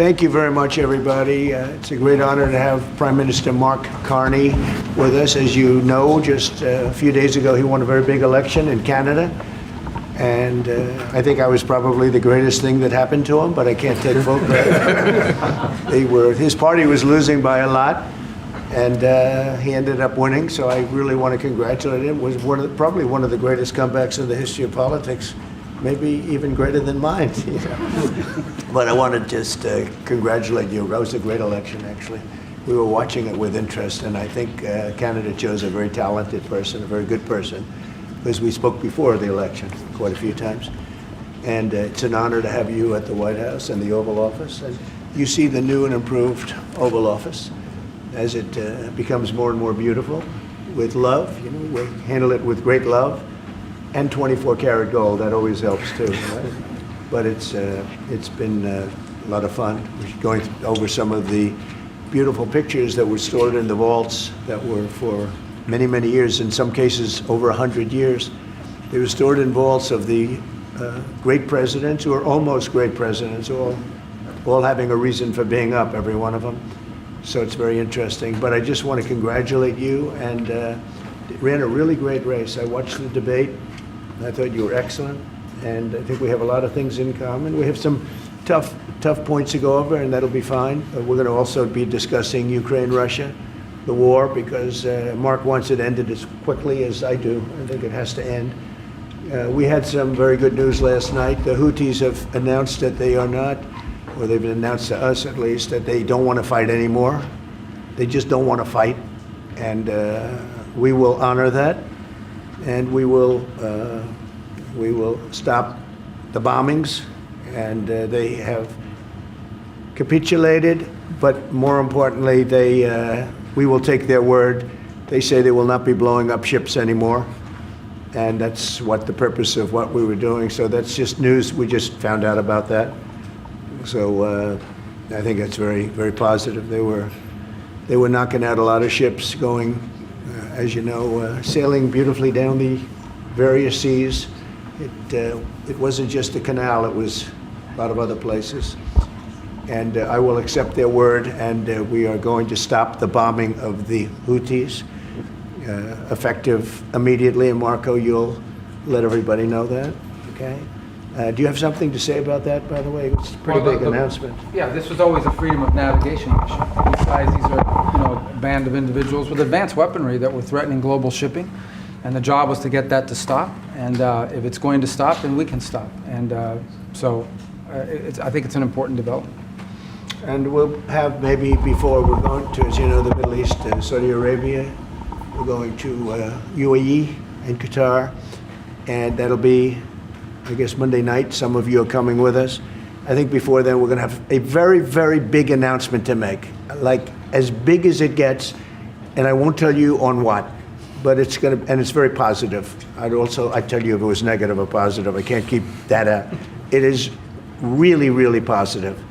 Thank you very much, everybody. It's a great honor to have Prime Minister Mark Carney with us. As you know, just a few days ago, he won a very big election in Canada. And I think I was probably the greatest thing that happened to him, but I can't take full credit. His party was losing by a lot, and he ended up winning. So I really want to congratulate him. It was probably one of the greatest comebacks in the history of politics, maybe even greater than mine. You know? But I want to just congratulate you. That was a great election, actually. We were watching it with interest, and I think Canada chose a very talented person, a very good person, because we spoke before the election quite a few times. And it's an honor to have you at the White House and the Oval Office. And you see the new and improved Oval Office as it becomes more and more beautiful with love. You know, we handle it with great love and 24-karat gold. That always helps too. Right? But it's been a lot of fun. We're going over some of the beautiful pictures that were stored in the vaults that were for many, many years, in some cases over 100 years. They were stored in vaults of the great presidents, or almost great presidents, all having a reason for being up, every one of them. So it's very interesting. But I just want to congratulate you, and ran a really great race. I watched the debate. I thought you were excellent, and I think we have a lot of things in common. We have some tough points to go over, and that'll be fine. We're going to also be discussing Ukraine, Russia, the war, because Mark wants it ended as quickly as I do. I think it has to end. We had some very good news last night. The Houthis have announced that they are not, or they've announced to us at least, that they don't want to fight anymore. They just don't want to fight, and we will honor that, and we will stop the bombings, and they have capitulated, but more importantly, we will take their word. They say they will not be blowing up ships anymore, and that's what the purpose of what we were doing. So that's just news. We just found out about that. So I think that's very, very positive. They were knocking out a lot of ships going, as you know, sailing beautifully down the various seas. It wasn't just the canal, it was a lot of other places. And I will accept their word, and we are going to stop the bombing of the Houthis, effective immediately. And Marco, you'll let everybody know that, okay? Do you have something to say about that, by the way? It's a pretty big announcement. Yeah, this was always a freedom of navigation issue. These guys, these are a band of individuals with advanced weaponry that were threatening global shipping. And the job was to get that to stop. And if it's going to stop, then we can stop. And I think it's an important development. And we'll have maybe before we're going to, as you know, the Middle East and Saudi Arabia, we're going to UAE and Qatar, and that'll be, I guess, Monday night. Some of you are coming with us. I think before then we're going to have a very, very big announcement to make, like as big as it gets, and I won't tell you on what, but it's going to, and it's very positive. I'd tell you if it was negative or positive. I can't keep that out. It is really, really positive.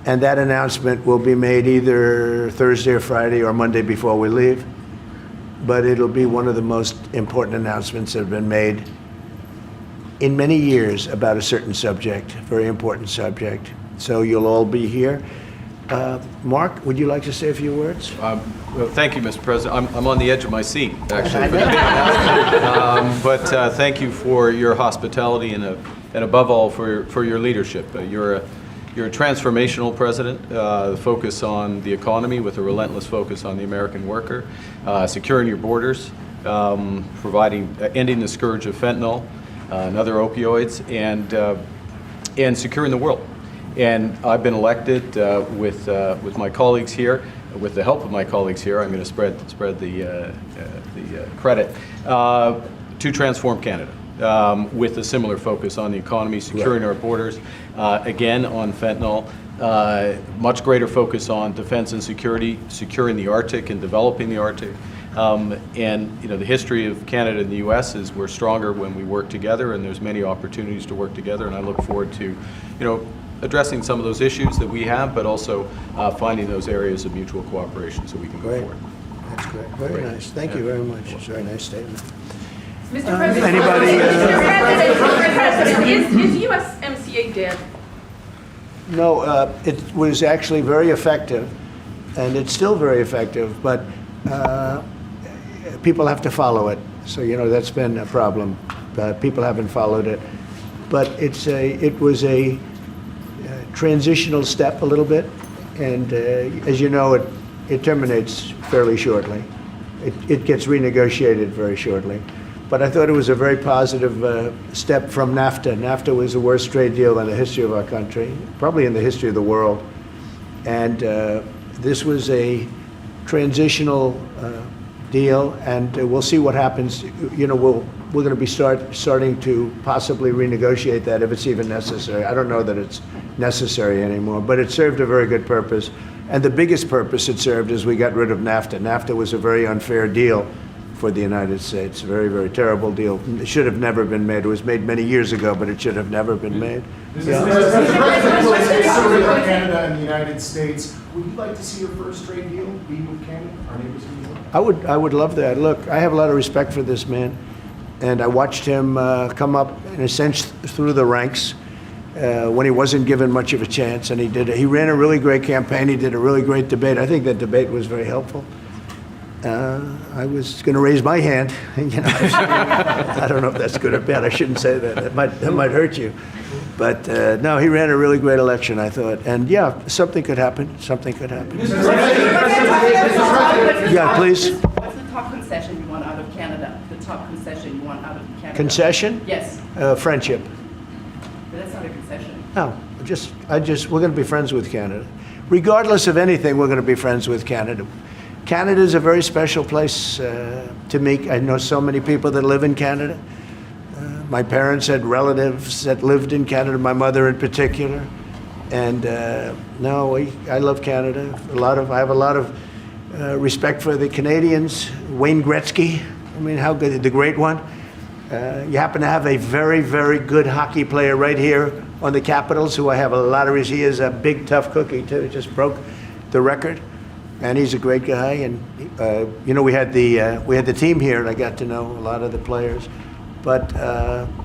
And that announcement will be made either Thursday or Friday or Monday before we leave. But it'll be one of the most important announcements that have been made in many years about a certain subject, very important subject. So you'll all be here. Mark, would you like to say a few words? Well, thank you, Mr. President. I'm on the edge of my seat, actually. But thank you for your hospitality and above all for your leadership. You're a transformational president, focus on the economy with a relentless focus on the American worker, securing your borders, ending the scourge of fentanyl and other opioids, and securing the world. And I've been elected with my colleagues here, with the help of my colleagues here. I'm going to spread the credit to transform Canada. With a similar focus on the economy, securing our borders, again on fentanyl, much greater focus on defense and security, securing the Arctic and developing the Arctic. And the history of Canada and the U.S. is we're stronger when we work together, and there's many opportunities to work together. And I look forward to, addressing some of those issues that we have, but also finding those areas of mutual cooperation so we can go forward. That's great. Very nice. Thank you very much. It's a very nice statement. Mr. President, anybody? Mr. President, is USMCA dead? No, it was actually very effective, and it's still very effective, but people have to follow it. So, that's been a problem. People haven't followed it. But it was a transitional step a little bit, and as you know, it terminates fairly shortly. It gets renegotiated very shortly. But I thought it was a very positive step from NAFTA. NAFTA was the worst trade deal in the history of our country, probably in the history of the world. And this was a transitional deal, and we'll see what happens. We're going to be starting to possibly renegotiate that if it's even necessary. I don't know that it's necessary anymore, but it served a very good purpose. And the biggest purpose it served is we got rid of NAFTA. NAFTA was a very unfair deal for the United States. Very, very terrible deal. It should have never been made. It was made many years ago, but it should have never been made. Mr. President, Canada and the United States, would you like to see your first trade deal be with Canada, our neighbors in the world? I would love that. Look, I have a lot of respect for this man, and I watched him come up, in a sense, through the ranks when he wasn't given much of a chance, and he ran a really great campaign. He did a really great debate. I think that debate was very helpful. I was going to raise my hand. I don't know if that's good or bad. I shouldn't say that. That might hurt you. But no, he ran a really great election, I thought. And yeah, something could happen. Something could happen. Yeah, please. What's the top concession you want out of Canada? The top concession you want out of Canada? Concession? Yes. Friendship. But that's not a concession. No, we're going to be friends with Canada. Regardless of anything, we're going to be friends with Canada. Canada is a very special place to me. I know so many people that live in Canada. My parents had relatives that lived in Canada, my mother in particular. And I love Canada. I have a lot of respect for the Canadians. Wayne Gretzky, how good, the great one. You happen to have a very, very good hockey player right here on the Capitals, who I have a lot of respect. He is a big, tough cookie, too. He just broke the record. And he's a great guy, and we had the team here, and I got to know a lot of the players. But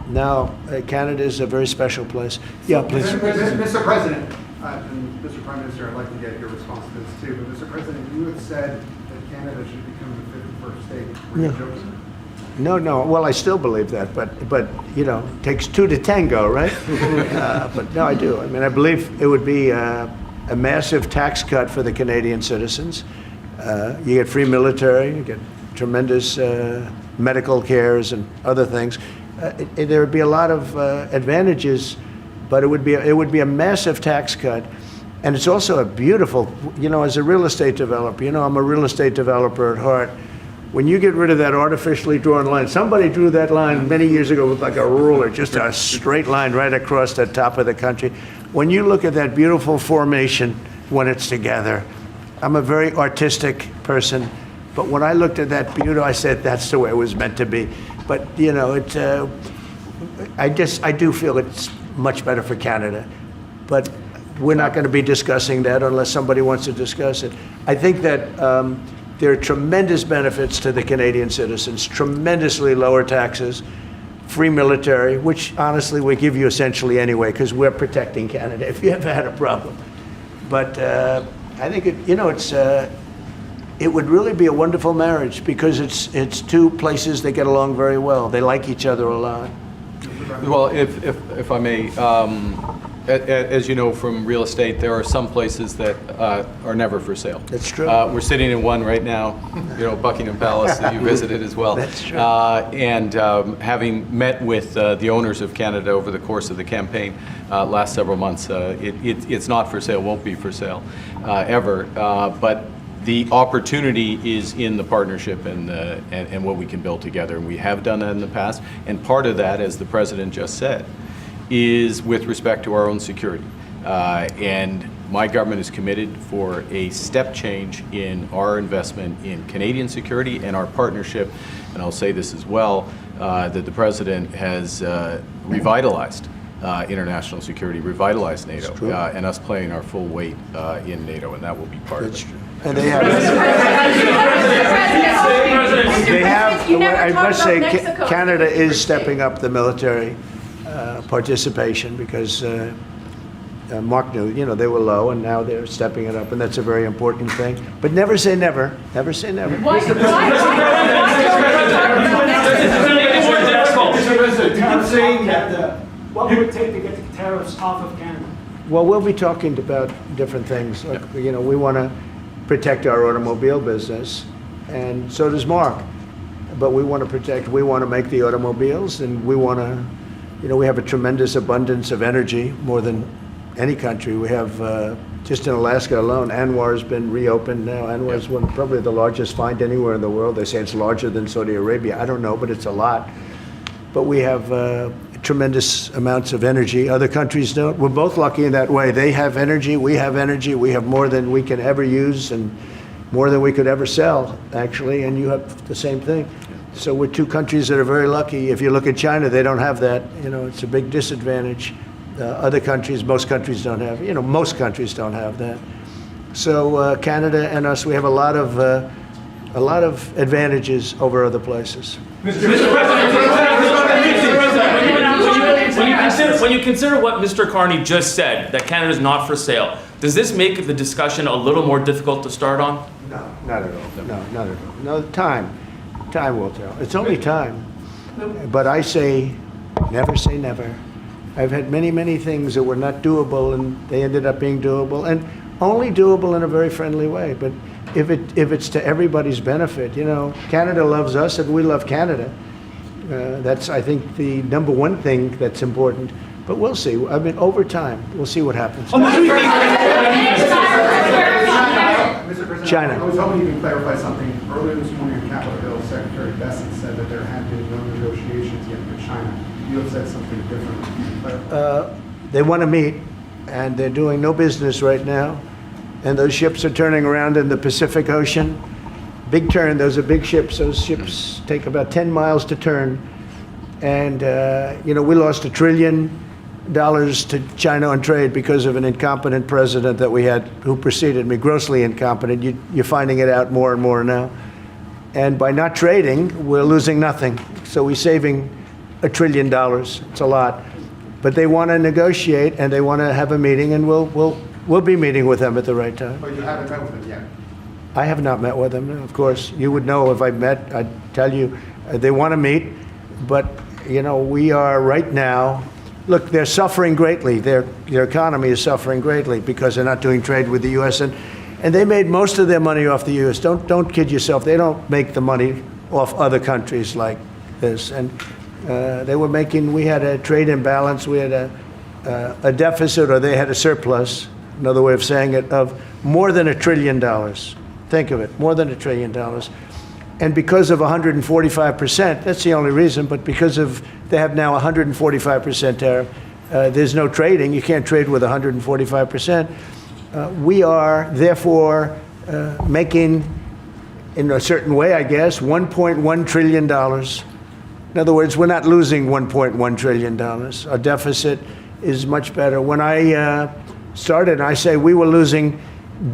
now Canada is a very special place. Yeah, please. Mr. President, and Mr. Prime Minister, I'd like to get your response to this too. But Mr. President, you had said that Canada should become the 51st state. Were you joking? No. Well, I still believe that, but it takes two to tango, right? But no, I do. I believe it would be a massive tax cut for the Canadian citizens. You get free military, you get tremendous medical cares and other things. There would be a lot of advantages, but it would be a massive tax cut. And it's also a beautiful, as a real estate developer, I'm a real estate developer at heart. When you get rid of that artificially drawn line, somebody drew that line many years ago with like a ruler, just a straight line right across the top of the country. When you look at that beautiful formation when it's together, I'm a very artistic person, but when I looked at that beauty, I said that's the way it was meant to be. But I do feel it's much better for Canada, but we're not going to be discussing that unless somebody wants to discuss it. I think that there are tremendous benefits to the Canadian citizens, tremendously lower taxes, free military, which honestly we give you essentially anyway because we're protecting Canada if you ever had a problem. But I think it would really be a wonderful marriage because it's two places that get along very well. They like each other a lot. Well, if I may, as you know from real estate, there are some places that are never for sale. That's true. We're sitting in one right now, Buckingham Palace that you visited as well. That's true. And having met with the owners of Canada over the course of the campaign last several months, it's not for sale, won't be for sale ever. But the opportunity is in the partnership and what we can build together. And we have done that in the past. And part of that, as the President just said, is with respect to our own security. And my government is committed for a step change in our investment in Canadian security and our partnership, and I'll say this as well, that the President has revitalized international security, revitalized NATO, and us playing our full weight in NATO, and that will be part of it. And they have, I must say, Canada is stepping up the military participation because Mark knew, they were low, and now they're stepping it up, and that's a very important thing. But never say never. Never say never. Mr. President, I'm saying that what would it take to get the tariffs off of Canada? Well, we'll be talking about different things. Like, we want to protect our automobile business, and so does Mark. But we want to make the automobiles, and we want to, we have a tremendous abundance of energy, more than any country. We have, just in Alaska alone, Anwar's been reopened now. Anwar's probably the largest find anywhere in the world. They say it's larger than Saudi Arabia. I don't know, but it's a lot. But we have tremendous amounts of energy. Other countries don't. We're both lucky in that way. They have energy, we have energy. We have more than we can ever use and more than we could ever sell, actually, and you have the same thing. So we're two countries that are very lucky. If you look at China, they don't have that. It's a big disadvantage. Other countries, most countries don't have. Most countries don't have that. So Canada and us, we have a lot of advantages over other places. Mr. President, when you consider what Mr. Carney just said, that Canada is not for sale, does this make the discussion a little more difficult to start on? No, not at all. No, not at all. No, time will tell. It's only time. But I say, never say never. I've had many, many things that were not doable, and they ended up being doable, and only doable in a very friendly way. But if it's to everybody's benefit, Canada loves us and we love Canada. That's, I think, the number one thing that's important. But we'll see. I mean, over time, we'll see what happens. Mr. President, China. I was hoping you can clarify something. Earlier this morning on Capitol Hill, Secretary Bessent said that there had been no negotiations yet with China. You have said something different. Can you clarify? They want to meet, and they're doing no business right now. And those ships are turning around in the Pacific Ocean. Big turn. Those are big ships. Those ships take about 10 miles to turn. And, we lost $1 trillion to China on trade because of an incompetent president that we had who preceded me, grossly incompetent. You're finding it out more and more now. And by not trading, we're losing nothing. So we're saving $1 trillion. It's a lot. But they want to negotiate, and they want to have a meeting, and we'll be meeting with them at the right time. But you haven't met with them yet. I have not met with them, of course. You would know if I met. I'd tell you. They want to meet, but we are right now. Look, they're suffering greatly. Their economy is suffering greatly because they're not doing trade with the U.S. and they made most of their money off the U.S. Don't kid yourself. They don't make the money off other countries like this. And they were making. We had a trade imbalance. We had a deficit, or they had a surplus. Another way of saying it, of more than $1 trillion. Think of it, more than $1 trillion. And because of 145%, that's the only reason, but because of, they have now 145% tariff, there's no trading. You can't trade with 145%. We are, therefore, making, in a certain way, I guess, $1.1 trillion. In other words, we're not losing $1.1 trillion. Our deficit is much better. When I started, I say we were losing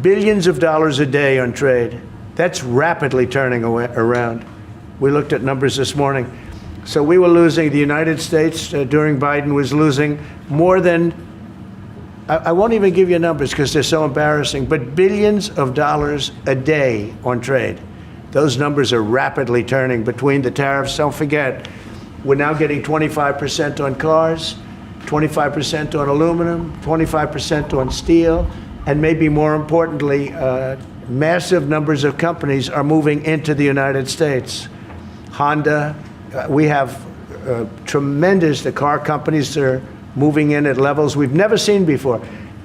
billions of dollars a day on trade. That's rapidly turning around. We looked at numbers this morning. So we were losing, the United States during Biden was losing more than, I won't even give you numbers because they're so embarrassing, but billions of dollars a day on trade. Those numbers are rapidly turning between the tariffs. Don't forget, we're now getting 25% on cars, 25% on aluminum, 25% on steel, and maybe more importantly, massive numbers of companies are moving into the United States. Honda, we have the car companies are moving in at levels we've never seen before.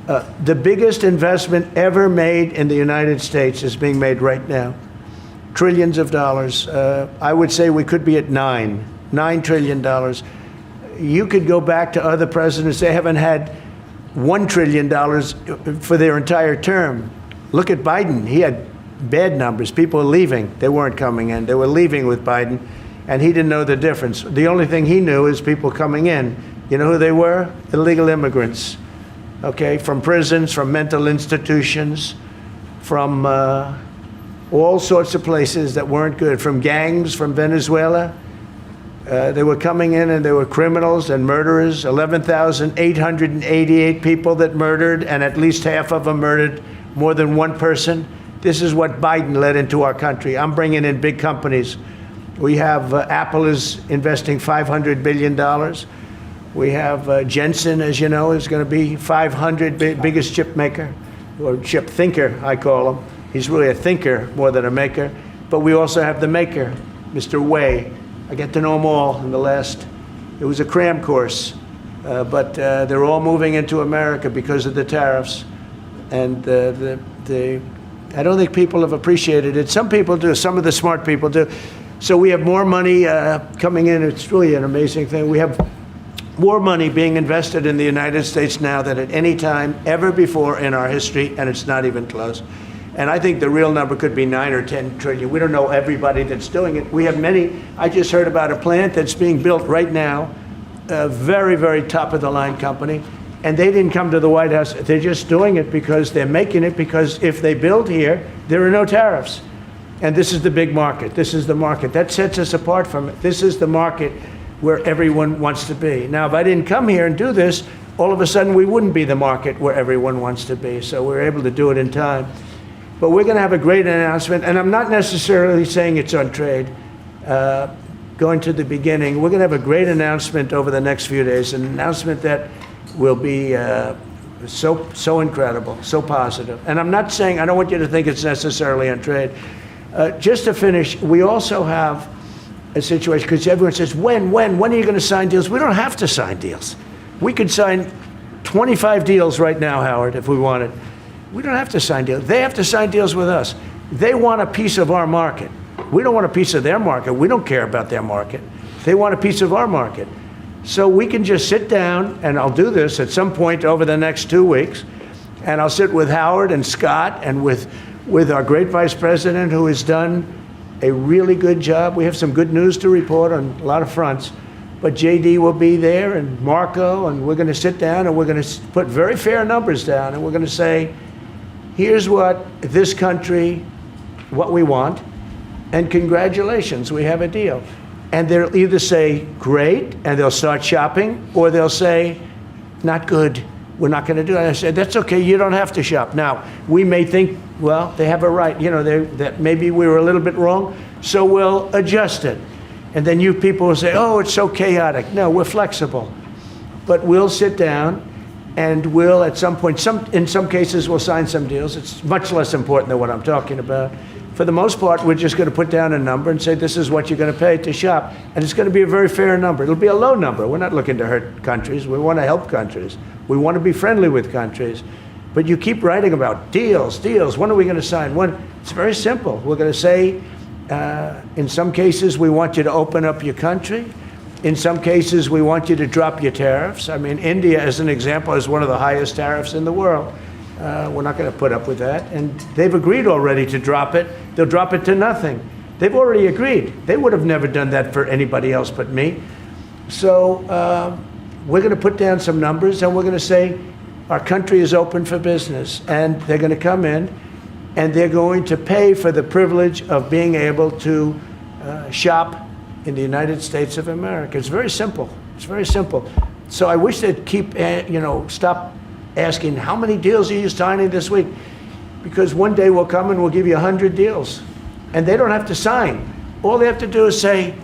The biggest investment ever made in the United States is being made right now. Trillions of dollars. I would say we could be at $9 trillion. You could go back to other presidents. They haven't had $1 trillion for their entire term. Look at Biden. He had bad numbers. People were leaving. They weren't coming in. They were leaving with Biden, and he didn't know the difference. The only thing he knew is people coming in. You know who they were? Illegal immigrants, okay, from prisons, from mental institutions, from all sorts of places that weren't good, from gangs, from Venezuela. They were coming in and they were criminals and murderers, 11,888 people that murdered, and at least half of them murdered more than one person. This is what Biden led into our country. I'm bringing in big companies. We have Apple is investing $500 billion. We have Jensen, as you know, is going to be 500 biggest chip maker, or chip thinker, I call him. He's really a thinker more than a maker. But we also have the maker, Mr. Wei. I get to know them all in the last, it was a cram course, but they're all moving into America because of the tariffs. And I don't think people have appreciated it. Some people do, some of the smart people do. So we have more money coming in. It's really an amazing thing. We have more money being invested in the United States now than at any time ever before in our history, and it's not even close. And I think the real number could be 9 or 10 trillion. We don't know everybody that's doing it. We have many. I just heard about a plant that's being built right now, a very, very top of the line company. And they didn't come to the White House. They're just doing it because they're making it, because if they build here, there are no tariffs. And this is the big market. This is the market. That sets us apart from it. This is the market where everyone wants to be. Now, if I didn't come here and do this, all of a sudden we wouldn't be the market where everyone wants to be. So we're able to do it in time. But we're going to have a great announcement, and I'm not necessarily saying it's on trade. Going to the beginning, we're going to have a great announcement over the next few days, an announcement that will be so incredible, so positive. And I'm not saying, I don't want you to think it's necessarily on trade. Just to finish, we also have a situation, because everyone says, when are you going to sign deals? We don't have to sign deals. We could sign 25 deals right now, Howard, if we wanted. We don't have to sign deals. They have to sign deals with us. They want a piece of our market. We don't want a piece of their market. We don't care about their market. They want a piece of our market. So we can just sit down, and I'll do this at some point over the next 2 weeks, and I'll sit with Howard and Scott and with our great vice president, who has done a really good job. We have some good news to report on a lot of fronts. But JD will be there, and Marco, and we're going to sit down and we're going to put very fair numbers down, and we're going to say, here's what this country, what we want, and congratulations, we have a deal. And they'll either say, great, and they'll start shopping, or they'll say, not good, we're not going to do it. I said, that's okay, you don't have to shop. Now, we may think, well, they have a right, you know, that maybe we were a little bit wrong, so we'll adjust it. And then you people will say, oh, it's so chaotic. No, we're flexible. But we'll sit down, and we'll, at some point, in some cases, we'll sign some deals. It's much less important than what I'm talking about. For the most part, we're just going to put down a number and say, this is what you're going to pay to shop. And it's going to be a very fair number. It'll be a low number. We're not looking to hurt countries. We want to help countries. We want to be friendly with countries. But you keep writing about deals. When are we going to sign? When? It's very simple. We're going to say, in some cases, we want you to open up your country. In some cases, we want you to drop your tariffs. I mean, India, as an example, has one of the highest tariffs in the world. We're not going to put up with that. And they've agreed already to drop it. They'll drop it to nothing. They've already agreed. They would have never done that for anybody else but me. So we're going to put down some numbers, and we're going to say our country is open for business. And they're going to come in, and they're going to pay for the privilege of being able to shop in the United States of America. It's very simple. It's very simple. So I wish they'd keep, stop asking, how many deals are you signing this week? Because one day we'll come and we'll give you 100 deals. And they don't have to sign. All they have to do is say,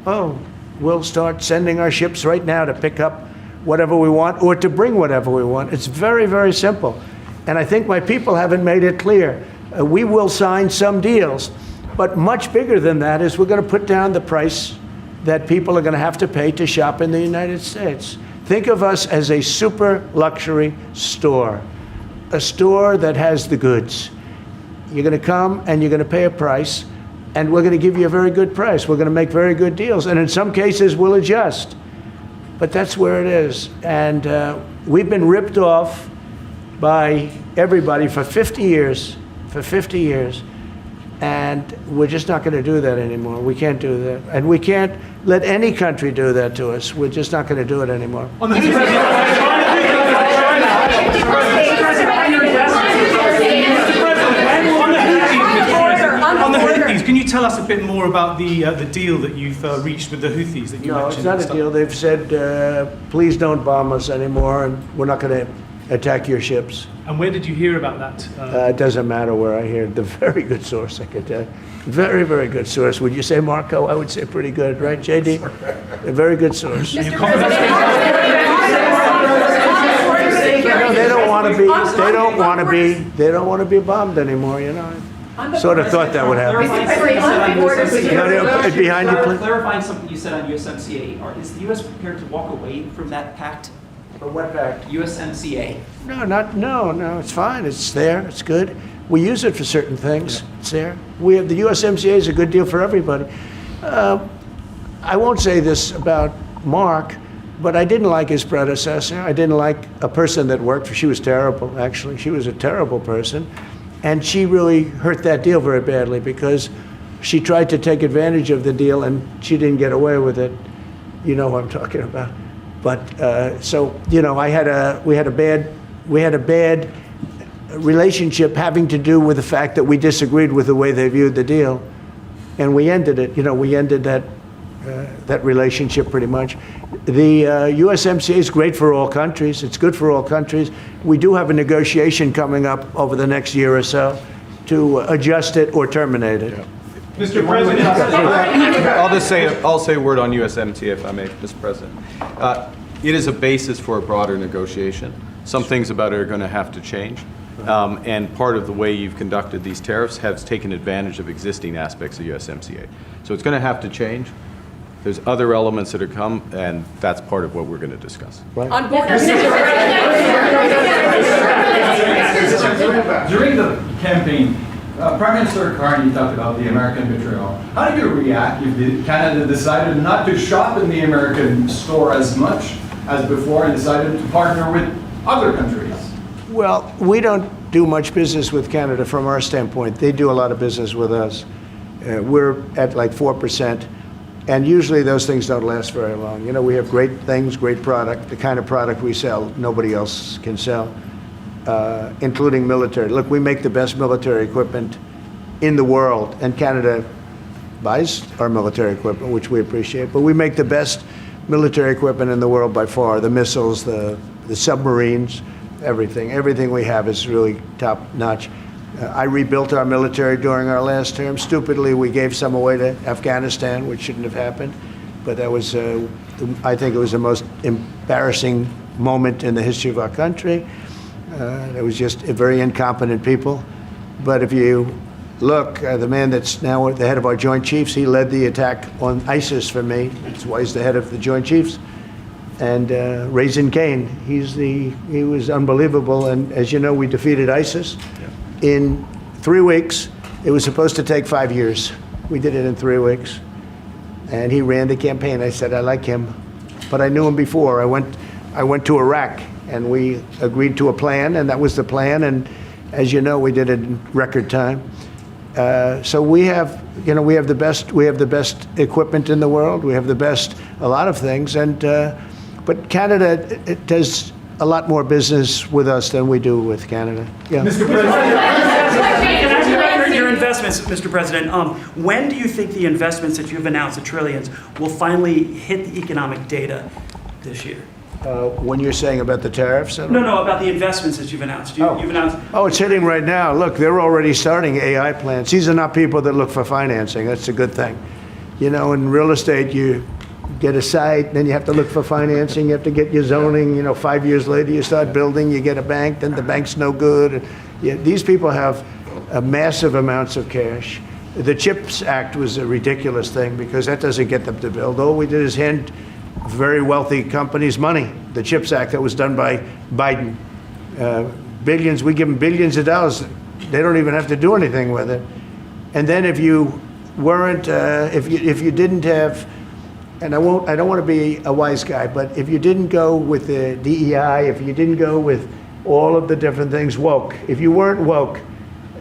oh, we'll start sending our ships right now to pick up whatever we want, or to bring whatever we want. It's very, very simple. And I think my people haven't made it clear. We will sign some deals, but much bigger than that is we're going to put down the price that people are going to have to pay to shop in the United States. Think of us as a super luxury store, a store that has the goods. You're going to come and you're going to pay a price, and we're going to give you a very good price. We're going to make very good deals, and in some cases we'll adjust. But that's where it is. And we've been ripped off by everybody for 50 years, and we're just not going to do that anymore. We can't do that. And we can't let any country do that to us. We're just not going to do it anymore. On the Houthis, can you tell us a bit more about the deal that you've reached with the Houthis that you No, mentioned? it's not a deal. They've said, please don't bomb us anymore, and we're not going to attack your ships. And where did you hear about that? It doesn't matter where I hear it. The very good source, I could tell you. Very, very good source. Would you say, Marco? I would say pretty good, right, JD? A very good source. No, they don't want to be. They don't want to be. They don't want to be bombed anymore. You know. Sort of thought that would happen. Behind you, please. Clarifying something you said on USMCA, is the U.S. prepared to walk away from that pact? From what pact? USMCA. No. It's fine. It's there. It's good. We use it for certain things. It's there. We have the USMCA is a good deal for everybody. I won't say this about Mark, but I didn't like his predecessor. I didn't like a person that worked for. She was terrible. Actually, she was a terrible person. And she really hurt that deal very badly because she tried to take advantage of the deal and she didn't get away with it. You know what I'm talking about. But so you know, we had a bad relationship having to do with the fact that we disagreed with the way they viewed the deal, and we ended it. You know, we ended that relationship pretty much. The USMCA is great for all countries. It's good for all countries. We do have a negotiation coming up over the next year or so to adjust it or terminate it. Yeah. Mr. President. I'll say a word on USMCA if I may, Mr. President. It is a basis for a broader negotiation. Some things about it are going to have to change. And part of the way you've conducted these tariffs has taken advantage of existing aspects of USMCA. So it's going to have to change. There's other elements that are come, and that's part of what we're going to discuss. Right. On board. During the campaign, Prime Minister Carney talked about the American betrayal. How do you react if Canada decided not to shop in the American store as much as before and decided to partner with other countries? Well, we don't do much business with Canada from our standpoint. They do a lot of business with us. We're at like 4%. And usually those things don't last very long. You know, we have great things, great product. The kind of product we sell, nobody else can sell, including military. Look, we make the best military equipment in the world, and Canada buys our military equipment, which we appreciate. But we make the best military equipment in the world by far. The missiles, the submarines, everything. Everything we have is really top notch. I rebuilt our military during our last term. Stupidly, we gave some away to Afghanistan, which shouldn't have happened. But that was, I think it was the most embarrassing moment in the history of our country. It was just very incompetent people. But if you look, the man that's now the head of our Joint Chiefs, he led the attack on ISIS for me. That's why he's the head of the Joint Chiefs. And Raisin Kane, he was unbelievable. And as you know, we defeated ISIS. In 3 weeks. It was supposed to take 5 years. We did it in 3 weeks. And he ran the campaign. I said, I like him. But I knew him before. I went to Iraq, and we agreed to a plan, and that was the plan. And as you know, we did it in record time. So we have the best equipment in the world. We have the best, a lot of things. And but Canada, it does a lot more business with us than we do with Canada. Yeah. Mr. President, can I direct your investments, Mr. President? When do you think the investments that you've announced, the trillions, will finally hit the economic data this year? When you're saying about the tariffs? No, about the investments that you've announced. You've announced. Oh, it's hitting right now. Look, they're already starting AI plants. These are not people that look for financing. That's a good thing. You know, in real estate, you get a site, then you have to look for financing, you have to get your zoning, 5 years later you start building, you get a bank, then the bank's no good. Yeah, these people have massive amounts of cash. The CHIPS Act was a ridiculous thing because that doesn't get them to build. All we did is hand very wealthy companies money. The CHIPS Act that was done by Biden. Billions, we give them billions of dollars. They don't even have to do anything with it. And then if you weren't, if you didn't have, and I don't want to be a wise guy, but if you didn't go with the DEI, if you didn't go with all of the different things woke, if you weren't woke,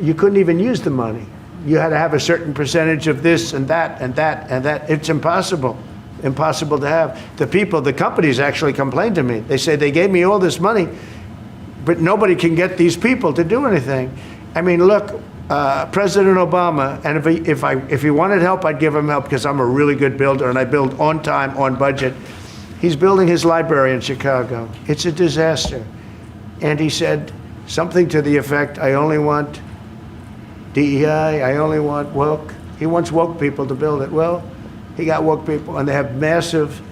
you couldn't even use the money. You had to have a certain percentage of this and that and that and that. It's impossible to have. The companies actually complained to me. They say they gave me all this money, but nobody can get these people to do anything. I mean, look, President Obama, and if he wanted help, I'd give him help because I'm a really good builder and I build on time, on budget. He's building his library in Chicago. It's a disaster. And he said something to the effect, I only want DEI, I only want woke. He wants woke people to build it. Well, he got woke people, and they have massive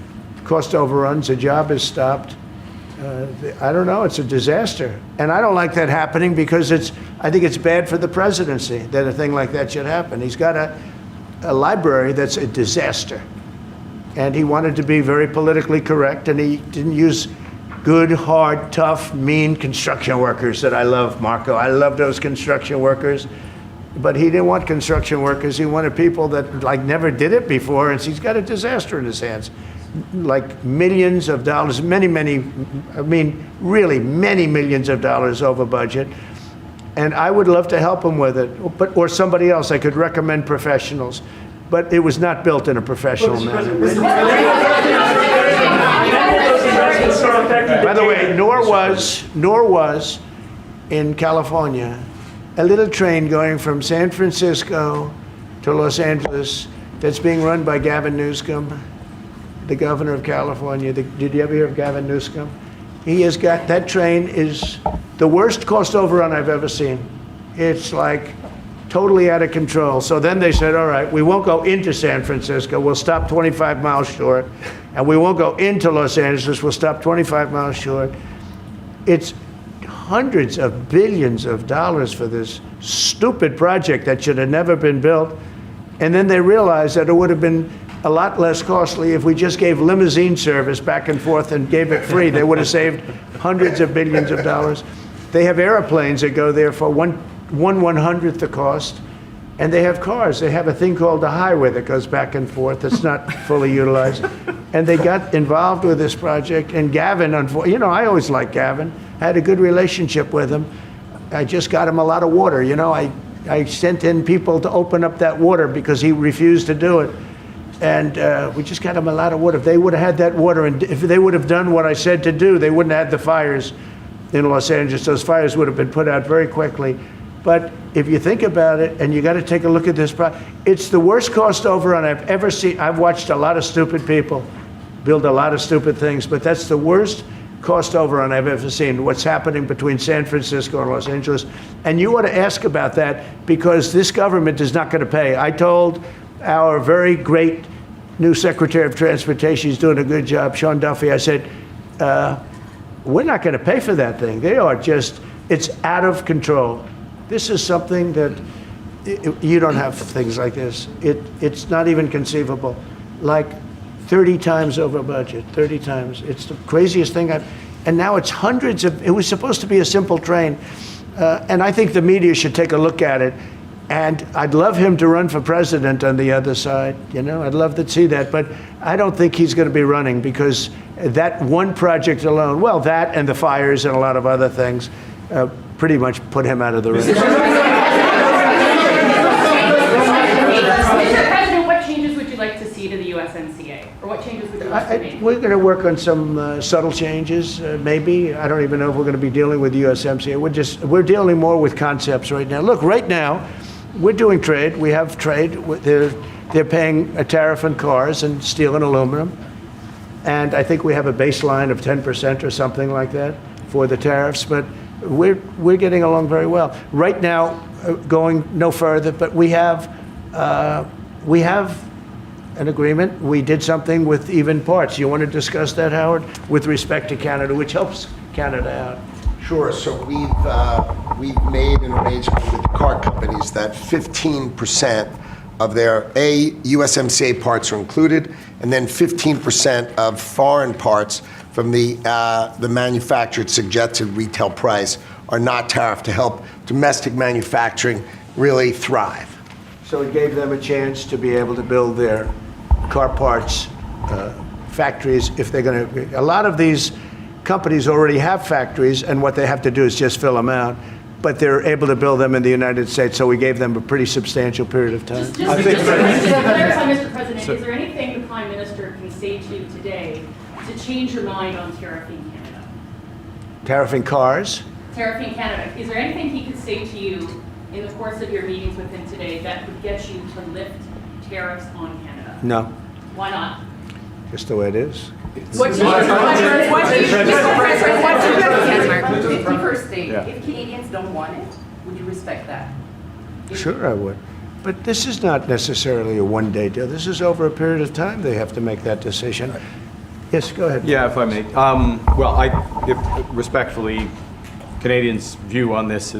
cost overruns. The job is stopped. I don't know, it's a disaster. And I don't like that happening because I think it's bad for the presidency that a thing like that should happen. He's got a library that's a disaster. And he wanted to be very politically correct, and he didn't use good, hard, tough, mean construction workers that I love, Marco. I love those construction workers. But he didn't want construction workers. He wanted people that like never did it before, and he's got a disaster in his hands. Like millions of dollars, really many millions of dollars over budget. And I would love to help him with it, or somebody else. I could recommend professionals. But it was not built in a professional manner. By the way, nor was in California a little train going from San Francisco to Los Angeles that's being run by Gavin Newsom, the governor of California. Did you ever hear of Gavin Newsom? He has got, that train is the worst cost overrun I've ever seen. It's like totally out of control. So then they said, all right, we won't go into San Francisco. We'll stop 25 miles short. And we won't go into Los Angeles. We'll stop 25 miles short. It's hundreds of billions of dollars for this stupid project that should have never been built. And then they realized that it would have been a lot less costly if we just gave limousine service back and forth and gave it free. They would have saved hundreds of billions of dollars. They have airplanes that go there for one 1/100th the cost, and they have cars. They have a thing called a highway that goes back and forth that's not fully utilized. And they got involved with this project, and Gavin, you know, I always liked Gavin. I had a good relationship with him. I just got him a lot of water. You know, I sent in people to open up that water because he refused to do it. And we just got him a lot of water. If they would have had that water, and if they would have done what I said to do, they wouldn't have had the fires in Los Angeles. Those fires would have been put out very quickly. But if you think about it, and you got to take a look at this, it's the worst cost overrun I've ever seen. I've watched a lot of stupid people build a lot of stupid things, but that's the worst cost overrun I've ever seen, what's happening between San Francisco and Los Angeles. And you ought to ask about that, because this government is not going to pay. I told our very great new Secretary of Transportation, he's doing a good job, Sean Duffy, I said, we're not going to pay for that thing. They are just, it's out of control. This is something that you don't have things like this. It's not even conceivable. Like 30 times over budget, 30 times. It's the craziest thing and now it's hundreds of, it was supposed to be a simple train. And I think the media should take a look at it. And I'd love him to run for president on the other side. You know, I'd love to see that. But I don't think he's going to be running, because that one project alone, well, that and the fires and a lot of other things, pretty much put him out of the race. Mr. President, what changes would you like to see to the USMCA? Or what changes would you like to make? We're going to work on some subtle changes, maybe. I don't even know if we're going to be dealing with the USMCA. We're dealing more with concepts right now. Look, right now, we're doing trade. We have trade. They're paying a tariff on cars and steel and aluminum. And I think we have a baseline of 10% or something like that for the tariffs. But we're getting along very well. Right now, going no further, but we have an agreement. We did something with even parts. You want to discuss that, Howard, with respect to Canada, which helps Canada out? Sure. So we've made an arrangement with the car companies that 15% of their USMCA parts are included, and then 15% of foreign parts from the manufactured suggested retail price are not tariffed, to help domestic manufacturing really thrive. So it gave them a chance to be able to build their car parts factories if they're going to. A lot of these companies already have factories, and what they have to do is just fill them out. But they're able to build them in the United States, so we gave them a pretty substantial period of time. Just to clarify, Mr. President, is there anything the Prime Minister can say to you today to change your mind on tariffing Canada? Tariffing cars? Tariffing Canada. Is there anything he could say to you in the course of your meetings with him today that would get you to lift tariffs on Canada? No, Why not? just the way it is. What's your 51st state? Yeah. If Canadians don't want it, would you respect that? Sure I would. But this is not necessarily a one-day deal. This is over a period of time they have to make that decision. Yes, go ahead. Yeah, if I may. Respectfully, Canadians' view on this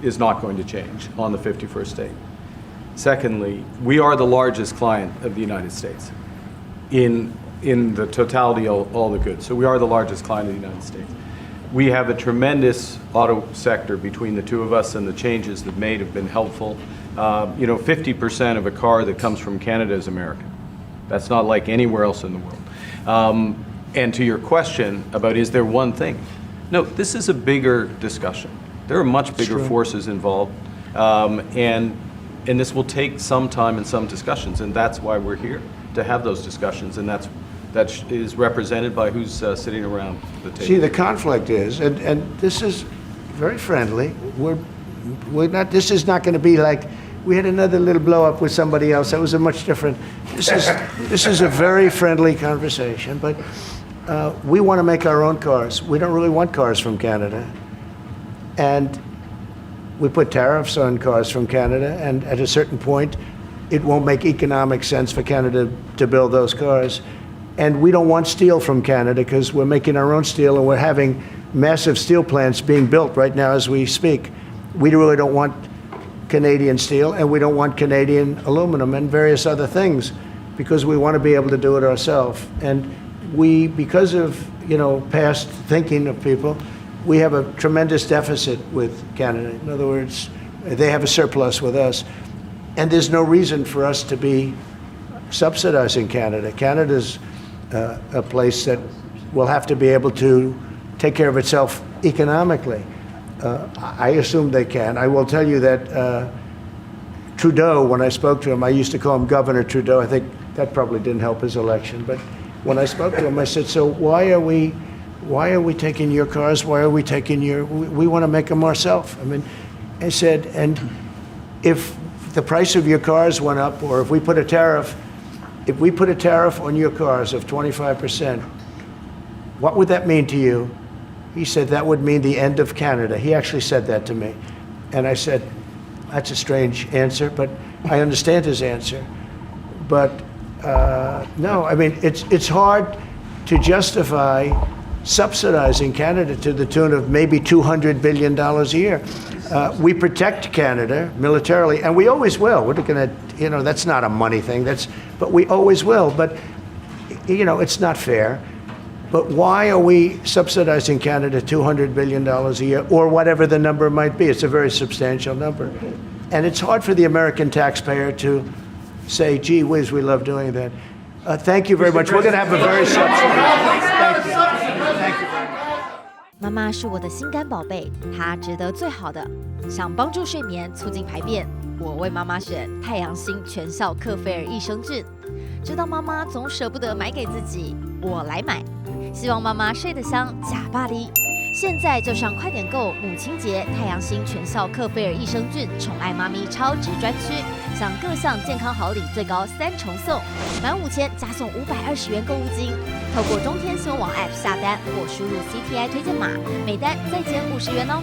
is not going to change on the 51st state. Secondly, we are the largest client of the United States in the totality of all the goods. So we are the largest client of the United States. We have a tremendous auto sector between the two of us, and the changes that made have been helpful. 50% of a car that comes from Canada is American. That's not like anywhere else in the world. And to your question about is there one thing? No, this is a bigger discussion. There are much bigger forces involved, and this will take some time and some discussions, and that's why we're here, to have those discussions, and that is represented by who's sitting around the table. See, the conflict is, and this is very friendly. We're not. This is not going to be like we had another little blow up with somebody else. That was a much different. This is a very friendly conversation. But we want to make our own cars. We don't really want cars from Canada, and we put tariffs on cars from Canada. And at a certain point, it won't make economic sense for Canada to build those cars. And we don't want steel from Canada because we're making our own steel, and we're having massive steel plants being built right now as we speak. We really don't want Canadian steel, and we don't want Canadian aluminum and various other things because we want to be able to do it ourselves. And we, because of past thinking of people, we have a tremendous deficit with Canada. In other words, they have a surplus with us, and there's no reason for us to be subsidizing Canada. Canada's a place that will have to be able to take care of itself economically. I assume they can. I will tell you that Trudeau, when I spoke to him, I used to call him Governor Trudeau. I think that probably didn't help his election. But when I spoke to him, I said, so why are we taking your cars? Why are we taking we want to make them ourselves. I mean, I said, and if the price of your cars went up, or if we put a tariff on your cars of 25%, what would that mean to you? He said, that would mean the end of Canada. He actually said that to me. And I said, that's a strange answer, but I understand his answer. But no, I mean, it's hard to justify subsidizing Canada to the tune of maybe $200 billion a year. We protect Canada militarily, and we always will. We're not going to, that's not a money thing. But we always will. But, it's not fair. But why are we subsidizing Canada $200 billion a year, or whatever the number might be? It's a very substantial number. And it's hard for the American taxpayer to say, gee whiz, we love doing that. Thank you very much. We're going to have a very substantial. Thank you. Thank you very much. 妈妈是我的心肝宝贝，她值得最好的。想帮助睡眠，促进排便，我为妈妈选太阳星全效克菲尔益生菌。知道妈妈总舍不得买给自己，我来买。希望妈妈睡得香，假巴黎。现在就上快点购母亲节太阳星全效克菲尔益生菌宠爱妈咪超值专区，享各项健康好礼最高3重送，满5000加送520元购物金。透过中天新闻网 App 下单或输入 CTI 推荐码，每单再减50元哦。